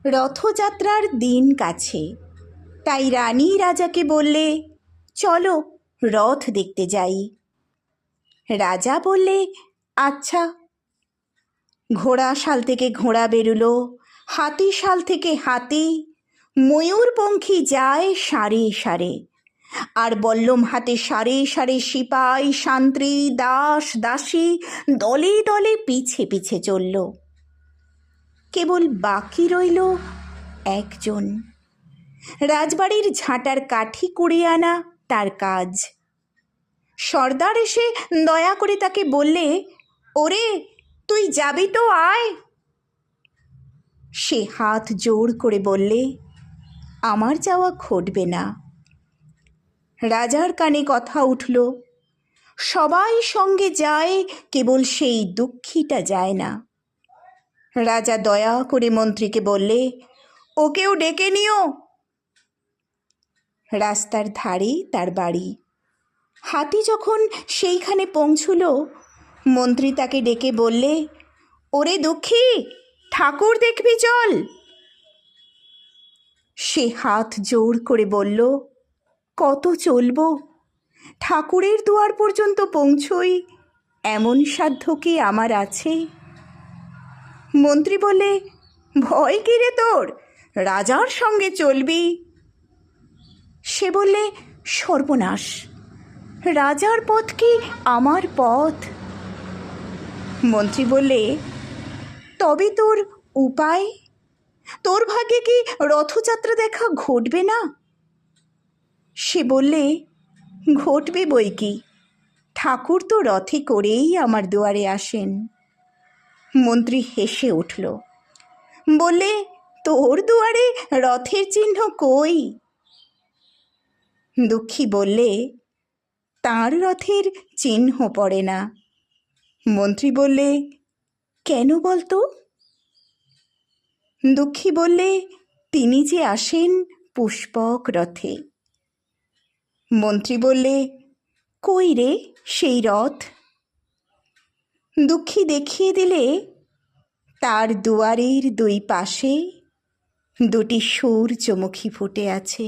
রথযাত্রার দিন কাছে, তাই রানী রাজাকে বললে, চলো রথ দেখতে যাই। রাজা বললে, আচ্ছা। ঘোড়াশাল থেকে ঘোড়া বেরুলো, হাতিশাল থেকে হাতি, ময়ূরপঙ্খী যায় সারে সারে, আর বল্লম হাতে সারে সারে সিপাই শান্ত্রী দাস দাসী দলে দলে পিছে পিছে চলল। কেবল বাকি রইল একজন। রাজবাড়ির ঝাঁটার কাঠি কুড়িয়ে আনা তার কাজ। সর্দার এসে দয়া করে তাকে বললে, ওরে তুই যাবি তো, আয়। সে হাত জোড় করে বললে, আমার যাওয়া ঘটবে না। রাজার কানে কথা উঠল, সবাই সঙ্গে যায়, কেবল সেই দুঃখীটা যায় না। রাজা দয়া করে মন্ত্রীকে বললে, ওকেও ডেকে নিও। রাস্তার ধারে তার বাড়ি। হাতি যখন সেইখানে পৌঁছল, মন্ত্রী তাকে ডেকে বললে, ওরে দুঃখী, ঠাকুর দেখবি চল। সে হাত জোড় করে বলল, কত চলব? ঠাকুরের দুয়ার পর্যন্ত পৌঁছই এমন সাধ্য কি আমার আছে? মন্ত্রী বলে, ভয় কি রে তোর, রাজার সঙ্গে চলবি। সে বললে, সর্বনাশ, রাজার পথ কি আমার পথ? মন্ত্রী বললে, তবে তোর উপায়? তোর ভাগ্যে কি রথযাত্রা দেখা ঘটবে না? সে বললে, ঘটবে বই কি, ঠাকুর তো রথে করেই আমার দুয়ারে আসেন। মন্ত্রী হেসে উঠল, বললে, তোর দুয়ারে রথের চিহ্ন কই? দুঃখী বললে, তাঁর রথের চিহ্ন পড়ে না। মন্ত্রী বললে, কেন বলতো? দুঃখী বললে, তিনি যে আসেন পুষ্পক রথে। মন্ত্রী বললে, কই রে সেই রথ? দুঃখী দেখিয়ে দিলে, তার দুয়ারের দুই পাশে দুটি সূর্যমুখী ফুটে আছে।